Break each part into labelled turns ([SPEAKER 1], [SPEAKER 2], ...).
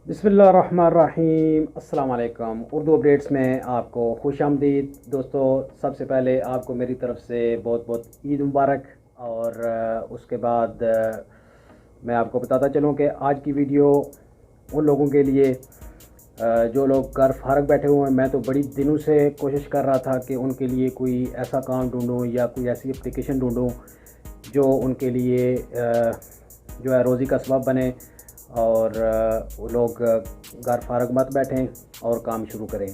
[SPEAKER 1] बिस्मिल्लाहिर्रहमानिर्रहीम। अस्सलाम वालेकुम। उर्दू अपडेट्स में आपको खुश आमदीद। दोस्तों, सबसे पहले आपको मेरी तरफ़ से बहुत बहुत ईद मुबारक। और उसके बाद मैं आपको बताता चलूँ कि आज की वीडियो उन लोगों के लिए जो लोग घर फारग बैठे हुए हैं। मैं तो बड़ी दिनों से कोशिश कर रहा था कि उनके लिए कोई ऐसा काम ढूंढूं या कोई ऐसी एप्लीकेशन ढूंढूं जो उनके लिए जो है रोज़ी का सबब बने और वो लोग घर फारग मत बैठें और काम शुरू करें।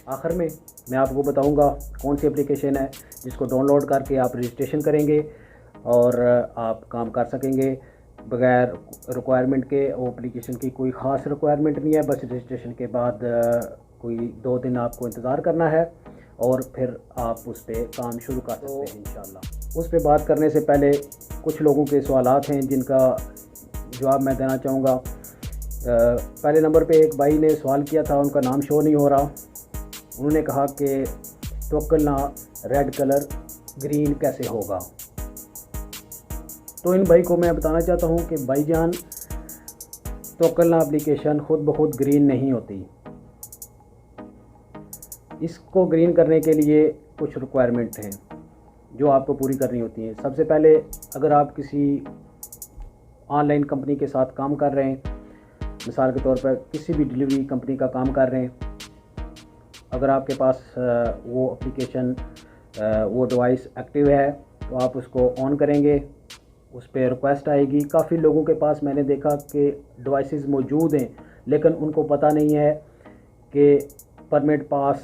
[SPEAKER 1] आखिर में मैं आपको बताऊंगा कौन सी एप्लीकेशन है जिसको डाउनलोड करके आप रजिस्ट्रेशन करेंगे और आप काम कर सकेंगे बग़ैर रिक्वायरमेंट के। वो एप्लीकेशन की कोई ख़ास रिक्वायरमेंट नहीं है, बस रजिस्ट्रेशन के बाद कोई 2 दिन आपको इंतज़ार करना है और फिर आप उस पर काम शुरू कर सकते हैं इंशाल्लाह। उस पर बात करने से पहले कुछ लोगों के सवालात हैं जिनका जवाब मैं देना चाहूँगा। पहले नंबर पे एक भाई ने सवाल किया था, उनका नाम शो नहीं हो रहा। उन्होंने कहा कि तवक्कलना रेड कलर ग्रीन कैसे होगा। तो इन भाई को मैं बताना चाहता हूँ कि भाईजान, तवक्कलना एप्लीकेशन ख़ुद ब खुद ग्रीन नहीं होती। इसको ग्रीन करने के लिए कुछ रिक्वायरमेंट हैं जो आपको पूरी करनी होती हैं। सबसे पहले, अगर आप किसी ऑनलाइन कंपनी के साथ काम कर रहे हैं, मिसाल के तौर पर किसी भी डिलीवरी कंपनी का काम कर रहे हैं, अगर आपके पास वो एप्लीकेशन वो डिवाइस एक्टिव है तो आप उसको ऑन करेंगे, उस पर रिक्वेस्ट आएगी। काफ़ी लोगों के पास मैंने देखा कि डिवाइसेस मौजूद हैं लेकिन उनको पता नहीं है कि परमिट पास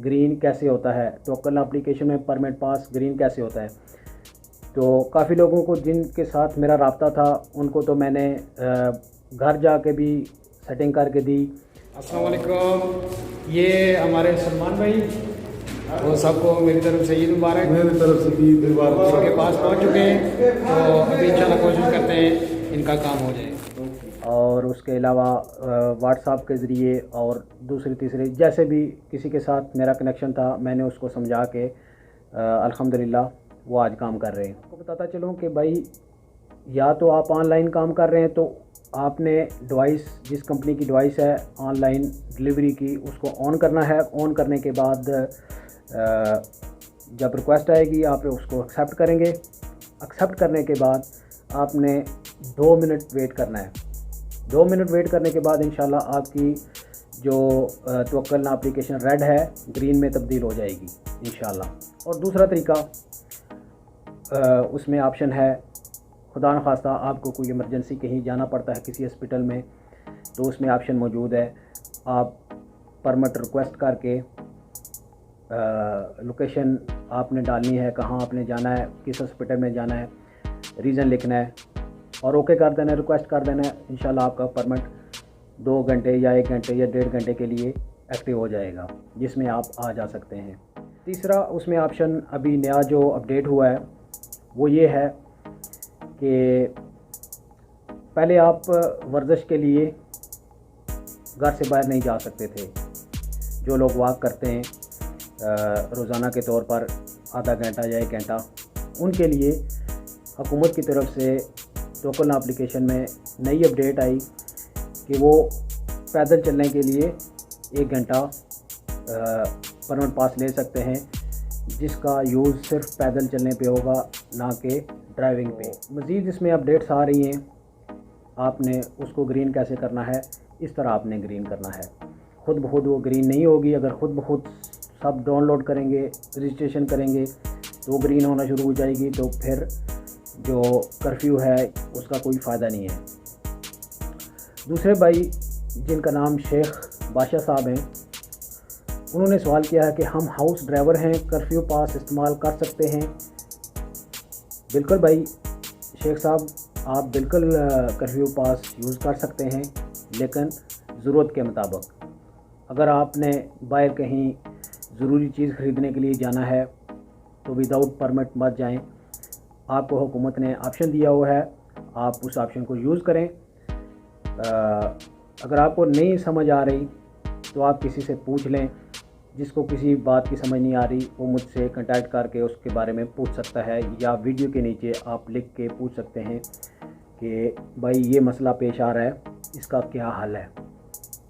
[SPEAKER 1] ग्रीन कैसे होता है, तवक्कलना एप्लीकेशन में परमिट पास ग्रीन कैसे होता है। तो काफ़ी लोगों को जिनके साथ मेरा राब्ता था उनको तो मैंने घर जाके भी सेटिंग करके दी।
[SPEAKER 2] अस्सलाम वालेकुम। ये हमारे सलमान भाई, वो सबको मेरी तरफ से ईद मुबारक।
[SPEAKER 3] मेरी तरफ से भी मुबारक।
[SPEAKER 2] इनके पास पहुंच चुके हैं तो अभी इंशाल्लाह कोशिश करते हैं इनका काम हो जाए।
[SPEAKER 1] और उसके अलावा व्हाट्सएप के ज़रिए और दूसरी तीसरी जैसे भी किसी के साथ मेरा कनेक्शन था मैंने उसको समझा के अल्हम्दुलिल्लाह वो आज काम कर रहे हैं। आपको बताता चलूँ कि भाई, या तो आप ऑनलाइन काम कर रहे हैं तो आपने डिवाइस, जिस कंपनी की डिवाइस है ऑनलाइन डिलीवरी की, उसको ऑन करना है। ऑन करने के बाद जब रिक्वेस्ट आएगी आप उसको एक्सेप्ट करेंगे। एक्सेप्ट करने के बाद आपने 2 मिनट वेट करना है। 2 मिनट वेट करने के बाद इंशाल्लाह आपकी जो तवक्कलना एप्लीकेशन रेड है ग्रीन में तब्दील हो जाएगी इंशाल्लाह। और दूसरा तरीका, उसमें ऑप्शन है, खुदा न खास्ता आपको कोई इमरजेंसी कहीं जाना पड़ता है किसी हॉस्पिटल में, तो उसमें ऑप्शन मौजूद है। आप परमिट रिक्वेस्ट करके लोकेशन आपने डालनी है, कहाँ आपने जाना है, किस हॉस्पिटल में जाना है, रीज़न लिखना है और ओके कर देना है, रिक्वेस्ट कर देना है। इंशाल्लाह आपका परमिट 2 घंटे या 1 घंटे या 1.5 घंटे के लिए एक्टिव हो जाएगा, जिसमें आप आ जा सकते हैं। तीसरा, उसमें ऑप्शन अभी नया जो अपडेट हुआ है वो ये है कि पहले आप वर्जिश के लिए घर से बाहर नहीं जा सकते थे। जो लोग वॉक करते हैं रोज़ाना के तौर पर आधा घंटा या 1 घंटा, उनके लिए हुकूमत की तरफ से तवक्कलना एप्लीकेशन में नई अपडेट आई कि वो पैदल चलने के लिए 1 घंटा परमिट पास ले सकते हैं, जिसका यूज़ सिर्फ पैदल चलने पे होगा, ना कि ड्राइविंग पे। मज़ीद इसमें अपडेट्स आ रही हैं। आपने उसको ग्रीन कैसे करना है, इस तरह आपने ग्रीन करना है। ख़ुद ब खुद वो ग्रीन नहीं होगी। अगर ख़ुद ब खुद सब डाउनलोड करेंगे, रजिस्ट्रेशन करेंगे तो ग्रीन होना शुरू हो जाएगी, तो फिर जो कर्फ्यू है उसका कोई फ़ायदा नहीं है। दूसरे भाई जिनका नाम शेख बादशाह साहब हैं, उन्होंने सवाल किया है कि हम हाउस ड्राइवर हैं, कर्फ्यू पास इस्तेमाल कर सकते हैं। बिल्कुल भाई शेख साहब, आप बिल्कुल कर्फ्यू पास यूज़ कर सकते हैं, लेकिन ज़रूरत के मुताबिक। अगर आपने बाहर कहीं ज़रूरी चीज़ ख़रीदने के लिए जाना है तो विदाउट परमिट मत जाएं। आपको हुकूमत ने ऑप्शन दिया हुआ है, आप उस ऑप्शन को यूज़ करें। अगर आपको नहीं समझ आ रही तो आप किसी से पूछ लें। जिसको किसी बात की समझ नहीं आ रही वो मुझसे कांटेक्ट करके उसके बारे में पूछ सकता है, या वीडियो के नीचे आप लिख के पूछ सकते हैं कि भाई ये मसला पेश आ रहा है, इसका क्या हल है।